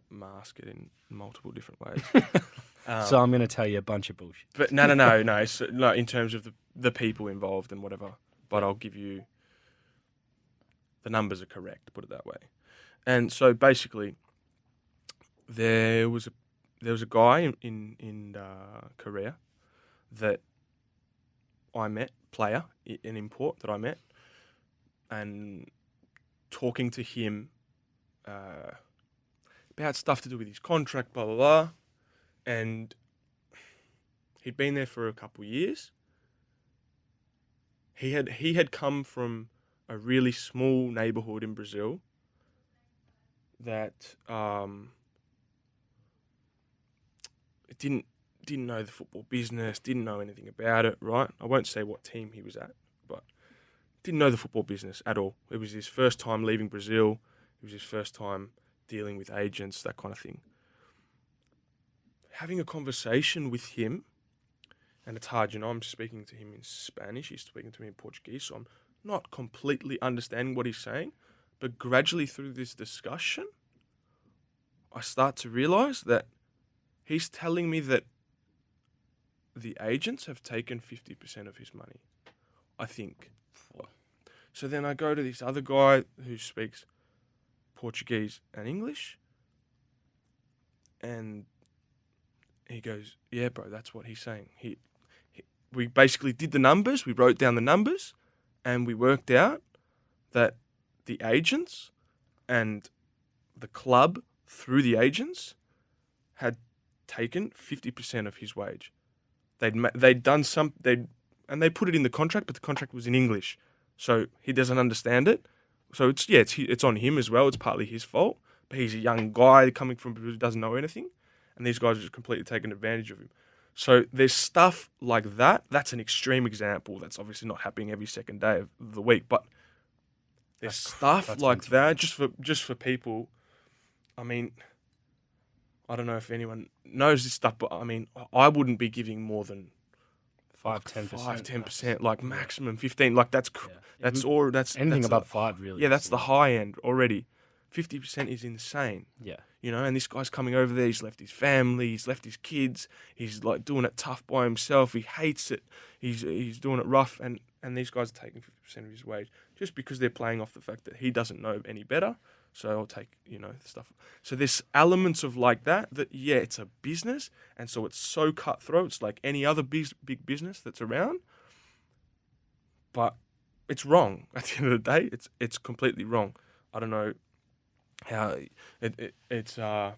mask it in multiple different ways. So I'm going to tell you a bunch of bullshit. But no. So, no, in terms of the people involved and whatever. But I'll give you the numbers are correct. Put it that way. And so basically, there was a guy in Korea that I met, an import that I met, and talking to him about stuff to do with his contract, blah blah blah. And he'd been there for a couple of years. He had come from a really small neighborhood in Brazil that didn't know the football business, didn't know anything about it, right? I won't say what team he was at, but didn't know the football business at all. It was his first time leaving Brazil. It was his first time dealing with agents, that kind of thing. Having a conversation with him, and it's hard, I'm speaking to him in Spanish, he's speaking to me in Portuguese, so I'm not completely understanding what he's saying, but gradually through this discussion, I start to realize that he's telling me that the agents have taken 50% of his money, I think. So then I go to this other guy who speaks Portuguese and English, and he goes, yeah, bro, that's what he's saying. We basically did the numbers, we wrote down the numbers, and we worked out that the agents and the club through the agents had taken 50% of his wage. They'd done and they put it in the contract, but the contract was in English, so he doesn't understand it. So it's on him as well. It's partly his fault, but he's a young guy coming from who doesn't know anything, and these guys are just completely taking advantage of him. So there's stuff like that. That's an extreme example. That's obviously not happening every second day of the week, but there's stuff like that just for people I mean, I don't know if anyone knows this stuff, but I mean, I wouldn't be giving more than 5-10%, like maximum 15. Like that's Anything that's above 5 really. yeah, that's the high end already. 50% is insane. Yeah. You know, and this guy's coming over there. He's left his family. He's left his kids. He's like doing it tough by himself. He hates it. He's doing it rough, and these guys are taking 50% of his wage just because they're playing off the fact that he doesn't know any better. So I'll take, stuff. So there's elements of like that, yeah, it's a business. And so it's so cutthroat. It's like any other big business that's around. But it's wrong. At the end of the day, it's completely wrong. I don't know how it's not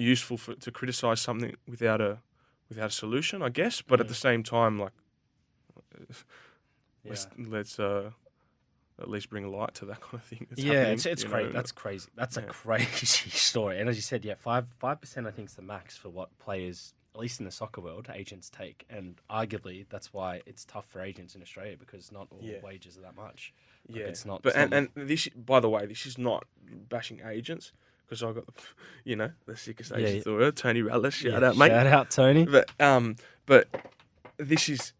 useful to criticize something without a solution, I guess. But at the same time, like, let's at least bring light to that kind of thing. It's crazy. That's crazy. That's a crazy story. And as you said, 5% I think is the max for what players, at least in the soccer world, agents take. And arguably, that's why it's tough for agents in Australia, because not all wages are that much. Like, it's not. But and this, by the way, this is not bashing agents, because I got the sickest agent in the world, Tony Rallis. Shout out, mate. Shout out, Tony. But this is.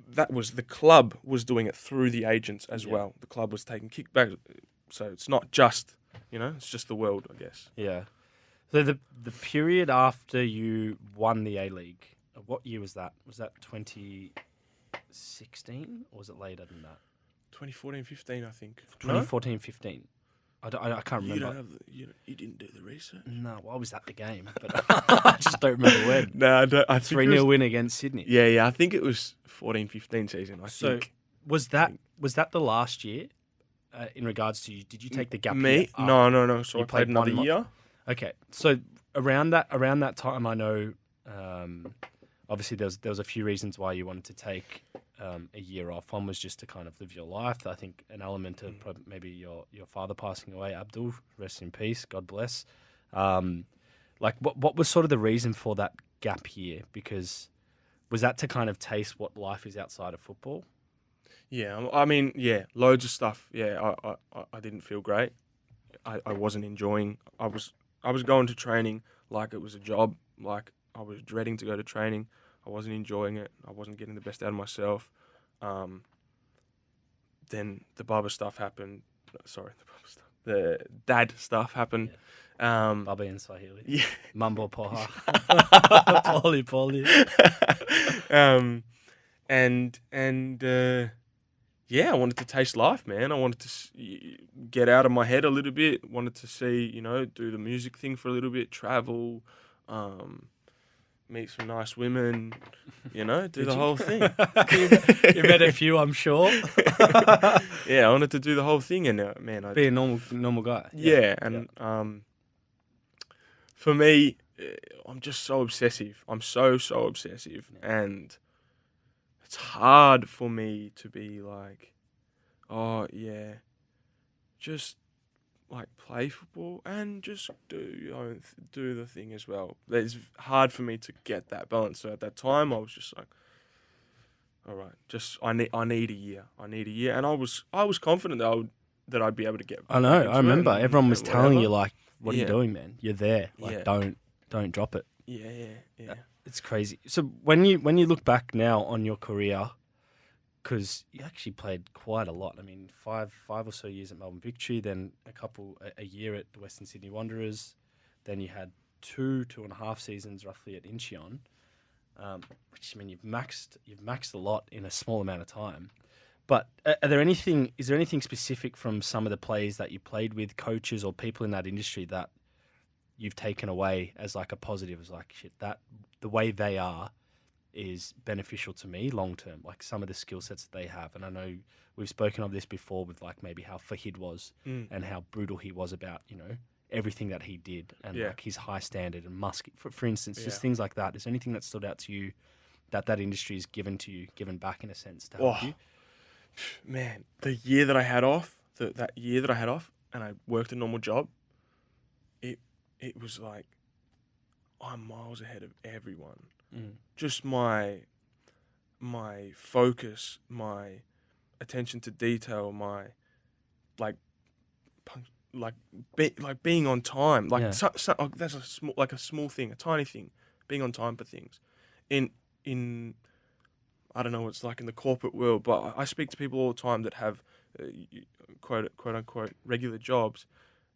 That was the club was doing it through the agents as well. The club was taking kickbacks, so it's not just it's just the world, I guess. Yeah. So the period after you won the A-League, what year was that? Was that 2016 or was it later than that? 2014-15, I think. 2014-15. I can't remember. You didn't do the research. No, I was at the game, but I just don't remember when. No, I don't. 3-0 win against Sydney. Yeah. I think it was 14-15 season. I think. Was that the last year? In regards to you, did you take the gap year? Me? No. So I played another year. Okay, so around that time, I know. Obviously, there was a few reasons why you wanted to take a year off. One was just to kind of live your life. I think an element of maybe your father passing away, Abdul, rest in peace, God bless. Like, what was sort of the reason for that gap year? Because was that to kind of taste what life is outside of football? Yeah, I mean, loads of stuff. Yeah, I didn't feel great. I wasn't enjoying. I was going to training like it was a job. Like, I was dreading to go to training. I wasn't enjoying it. I wasn't getting the best out of myself. Then the Bubba stuff happened. Sorry, the dad stuff happened. Bubba in Swahili. Yeah. Mambo poha. Poli. I wanted to taste life, man. I wanted to get out of my head a little bit. Wanted to see, do the music thing for a little bit, travel, meet some nice women, do the whole thing. You met a few, I'm sure. Yeah, I wanted to do the whole thing, and man, be a normal guy. For me, I'm just so obsessive. I'm so obsessive, and it's hard for me to be like, oh yeah, just like play football and just do the thing as well. It's hard for me to get that balance. So at that time, I was just like, all right, I need a year. And I was confident that I'd be able to get. I know. I remember everyone was telling you, like, what are you doing, man? You're there. Like, don't drop it. Yeah. It's crazy. So when you look back now on your career, because you actually played quite a lot. I mean, five or so years at Melbourne Victory, then a year at the Western Sydney Wanderers, then you had 2.5 seasons roughly at Incheon, which, I mean, you've maxed a lot in a small amount of time. But is there anything specific from some of the players that you played with, coaches or people in that industry, that you've taken away as like a positive, as like, shit, that the way they are is beneficial to me long term, like some of the skill sets that they have? And I know we've spoken of this before with like maybe how Fahid was and how brutal he was about, everything that he did and like his high standard, and Musk, for instance, just things like that. Is there anything that stood out to you that industry has given back in a sense to help you? Man, the year that I had off, that year that I had off and I worked a normal job, it was like I'm miles ahead of everyone. Just my focus, my attention to detail, my being on time, like Yeah. that's a small thing, a tiny thing, being on time for things. In I don't know what it's like in the corporate world, but I speak to people all the time that have quote unquote regular jobs,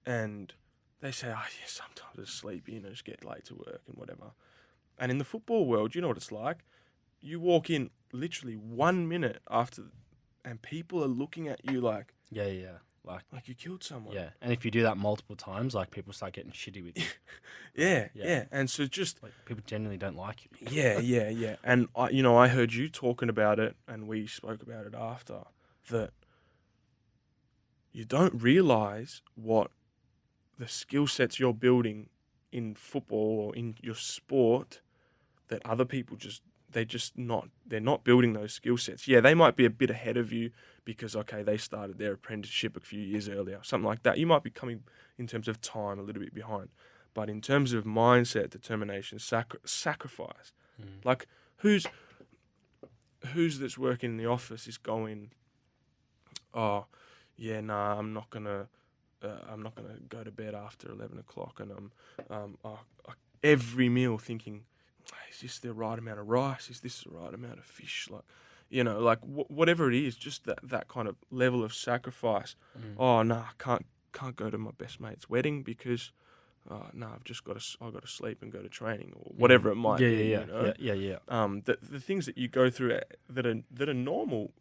and they say, oh yeah, sometimes I sleep in and just get late to work and whatever. And in the football world, you know what it's like. You walk in literally 1 minute after, and people are looking at you like Like you killed someone. yeah, and if you do that multiple times, like people start getting shitty with you. Yeah. And so just Like people genuinely don't like you. yeah. And I heard you talking about it, and we spoke about it after that. You don't realize what the skill sets you're building in football or in your sport that other people they're not building those skill sets. Yeah, they might be a bit ahead of you because they started their apprenticeship a few years earlier, something like that. You might be coming in terms of time a little bit behind, but in terms of mindset, determination, sacrifice, like who's that's working in the office is going, oh yeah, nah, I'm not gonna go to bed after 11 o'clock, and every meal thinking, is this the right amount of rice? Is this the right amount of fish? Like, whatever it is, just that kind of level of sacrifice. Oh no, I can't go to my best mate's wedding because, I've got to sleep and go to training or whatever it might be. Yeah. The things that you go through that are normal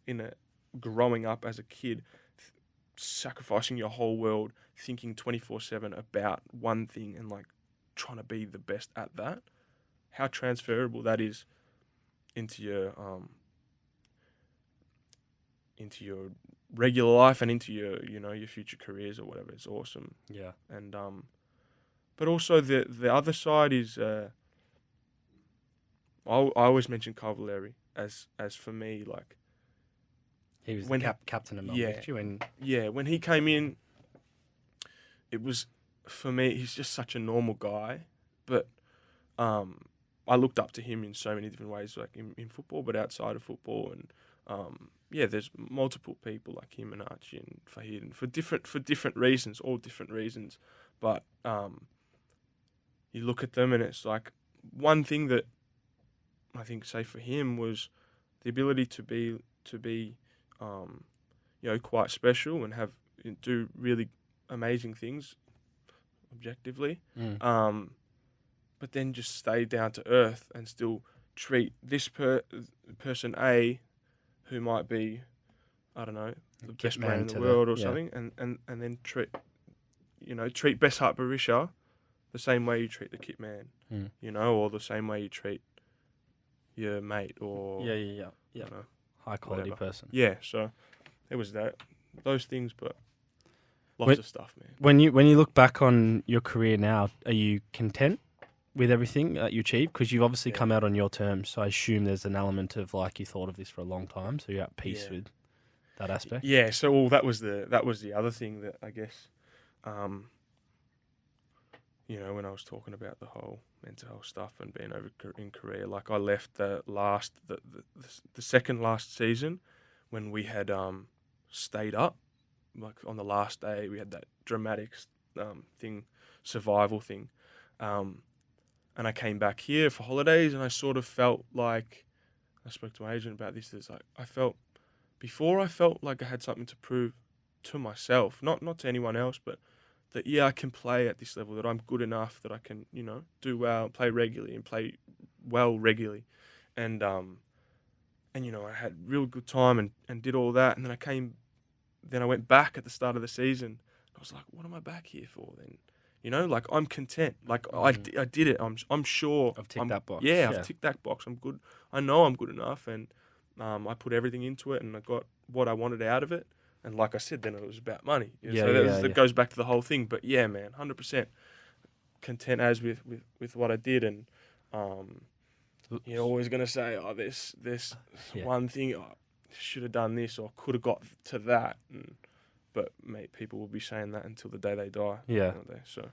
growing up as a kid, sacrificing your whole world, thinking 24/7 about one thing and like trying to be the best at that. How transferable that is into your regular life and into your your future careers or whatever. It's awesome. Yeah. And but also the other side is I always mention Cavalieri as for me, like he was the captain of Melbourne, and when he came in, it was, for me, he's just such a normal guy, but I looked up to him in so many different ways, like in football, but outside of football. And there's multiple people like him and Archie and Fahid, and for different reasons, all different reasons. But you look at them, and it's like one thing that I think, say for him, was the ability to be quite special and do really amazing things objectively. But then just stay down to earth and still treat this person A, who might be, I don't know, the best player in the world or something, and then treat Best Heart Barisha the same way you treat the kit man, or the same way you treat your mate or high quality person. Yeah, so it was those things, but lots of stuff, man. When you look back on your career now, are you content with everything that you achieved? Because you've obviously come out on your terms, so I assume there's an element of like you thought of this for a long time, so you're at peace with that aspect. Yeah. So that was the other thing that I guess, when I was talking about the whole mental health stuff and being over in Korea, like I left the second last season when we had stayed up, like on the last day we had that dramatic survival thing. And I came back here for holidays, and I sort of felt like, I spoke to my agent about this, it's like I felt like I had something to prove to myself, not to anyone else, but that I can play at this level, that I'm good enough, that I can do well, play regularly and play well regularly. And I had real good time and did all that, and then I went back at the start of the season. I was like, what am I back here for then? Like I'm content. Like I did it. I'm sure. I've ticked that box. Yeah, I've ticked that box. I'm good. I know I'm good enough, and I put everything into it, and I got what I wanted out of it. And like I said, then it was about money. That goes back to the whole thing. But yeah, man, 100% content as with what I did, and you're always gonna say, oh, this one thing, I should have done this or could have got to that. But mate, people will be saying that until the day they die. Yeah. So,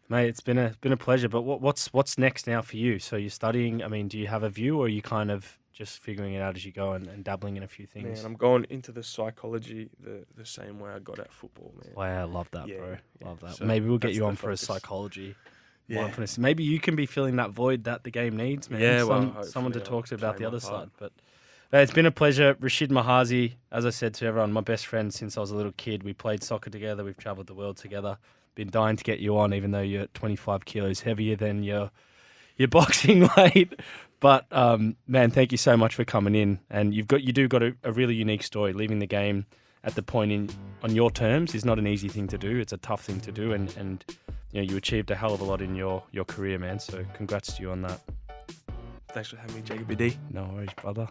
mate, it's been a pleasure. But what's next now for you? So you're studying. I mean, do you have a view, or are you kind of just figuring it out as you go and dabbling in a few things? Man, I'm going into the psychology the same way I got at football, man. Wow, I love that, Yeah, bro. yeah. Love that. So Maybe we'll get that's you the on for a focus. psychology. Yeah. Mindfulness. Maybe you can be filling that void that the game needs, man. Yeah, well, Someone to hopefully talk to I'll about play the my other part. side. But it's been a pleasure. Rashid Mahazi, as I said to everyone, my best friend since I was a little kid. We played soccer together. We've travelled the world together. Been dying to get you on, even though you're 25 kilos heavier than your boxing weight. But man, thank you so much for coming in. And you do got a really unique story. Leaving the game at the point on your terms is not an easy thing to do. It's a tough thing to do, and you achieved a hell of a lot in your career, man. So congrats to you on that. Thanks for having me, Jacob BD. No worries, brother.